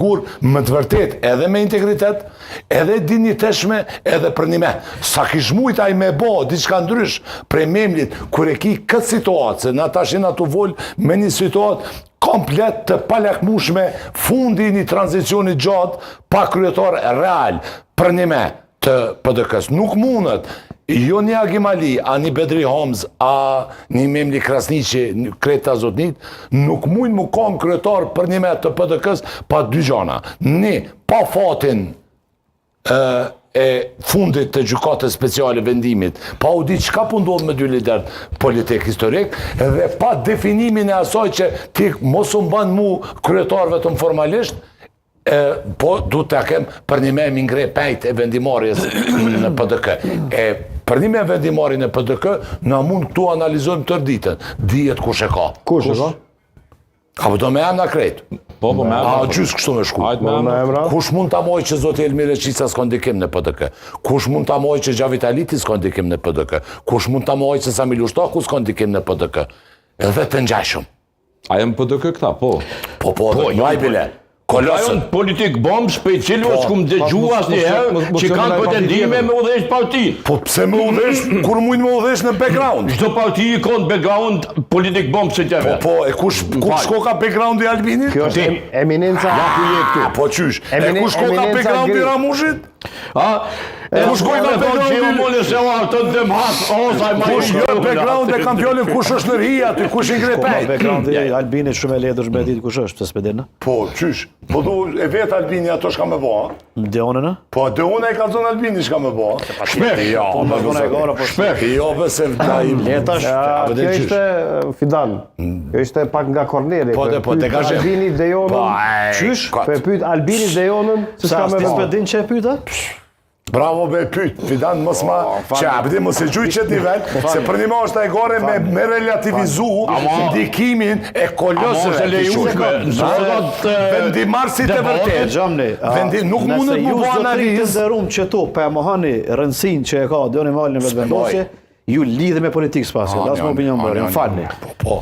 kur më të vërtet edhe me integritet, edhe dinjiteshme, edhe për një me. Sa kish mujt ai me bo, diçka ndrysh, prej memlit, kur e ki këtë situatë, se na tashin atu vol me një situatë komplet të palakmushme, fundi një tranzicionit gjatë, pa kryetar real, për një me të PDK-s. Nuk mundet, jo një Agim Ali, a një Bedri Homs, a një Memli Krasniqi, Kreta Zotnit, nuk mund më kam kryetar për një me të PDK-s pa dy gjana. Një, pa fatin e fundit të gjykatës speciale vendimit, pa u di çka po ndodh me dy lider politik historik, dhe pa definimin e asaj që ti mos u mban mu kryetar vetëm formalisht, po du të kem për një me mingre pejt e vendimarjes në PDK. Për një me vendimarjen e PDK, na mund këtu analizojmë tër ditën, dihet kush e ka. Kush e ka? Apo do me emra krejt. Po, me emra. A gjysë kështu me shku. Kush mund ta moj që zoti Elmir Reqica s'ka ndikim në PDK? Kush mund ta moj që Gjavit Aliti s'ka ndikim në PDK? Kush mund ta moj që Samil Ushtaku s'ka ndikim në PDK? Edhe të ngjashëm. A jem PDK këta, po? Po, majbile. Ajo në politik bombë shpejt cilë s'kum dëgjua asnjëherë që kanë pretendime me udhëheq parti. Po pse me udhëheq, kur mund me udhëheq në background? Çdo parti i ka në background politik bombë se tjeve. Po, e kush shko ka background i Albinit? Kjo është eminenca. Ja ku je këtu. Po qysh? E kush shko ka background i Ramushit? Kush shkoj ka background i Ramushit? Se o ato demhat, sa më kush jo background e kampionin kush është në Ria, aty kush i ngre pejt. Background i Albinit shumë e lehtë është me ditë kush është, pse s'e di. Po, qysh? Po du e vetë Albini ato shka me bo, ha? Deonën, a? Po, Deona e ka zonë Albini shka me bo, ha? Shpek, Po, me bona e gara, po shpek. Jo, pëse vdajim. Letash. Kjo ishte Fidan. Kjo ishte pak nga Korneli. Po, te ka shemë. Albini Deonën. Qysh? Pe pyet Albini Deonën se s'ka me S'pe bo. din që e pyeta? Bravo be pyt, Fidan mos ma që abdi mos e gjuj qëtë nivel, se për një ma është e gore me relativizu ndikimin e kolosëve. Vendimarësit e vërtet. Nuk mundet më po analizë. Nëse ju që tu, pe mohani rëndësin që e ka Deoni Mali në vetëvendosje, ju lidhe me politikë spasi, lasë më opinion bërë, në falni.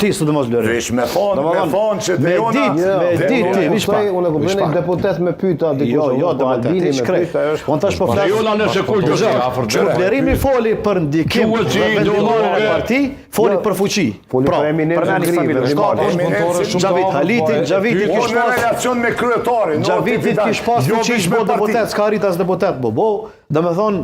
Ti së të mos lërë. Vish me thonë që Deona... Me dit, vish pa. Unë e kuptoj një deputet me pyeta dikush. Jo, Albini me pyeta është. Unë tash po flas. Deona nëse kur gjë. Vlerimi foli për ndikim vendimore në parti, foli për fuqi. Foli për eminencë ngri, Xhavitit kish në relacion me kryetarin. Xhavitit kish pas fuqi po deputet, s'ka arrit as deputet, bo. Domethënë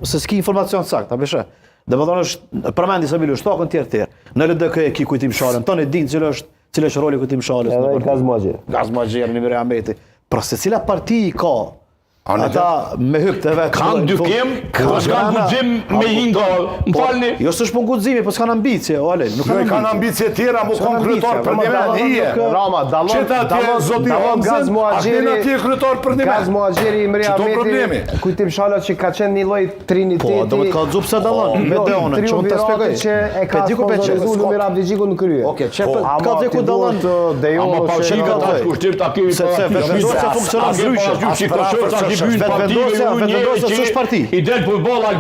se s'ki informacion sakt, a beshe. Domethënë është përmendi Samil Ushtakun tjerë. Në LDK e ki kujtim shalën, tonë e din cilë është roli kujtim shalës. edhe Gazmagje. Gazmagje në Miri Ahmeti. Pra se cila parti i ka ata me hyp të vetë. Kanë dykim, s'kanë guxim me hinga. Më falni. Jo s'është për guximi, po s'kanë ambicie, o ale. Nuk kanë ambicie tjera, mo kanë kryetar për një vend hije. Rama, dallon kryetar për një vend. Gazmagjeri i Miri Ahmeti, kujtim shala që ka qenë një lloj triniteti. Po, do të ka xhup se dallon me Deonën, çon ta shpjegoj. Që e ka sponsorizuar Lumir Abdixhiku në krye. Okej, çfarë ka dhe ku dallon Ama pa shika ta kushtim ta kemi se vetëvendosja funksionon ndryshe. Vetëvendosja s'është parti. I del për bolla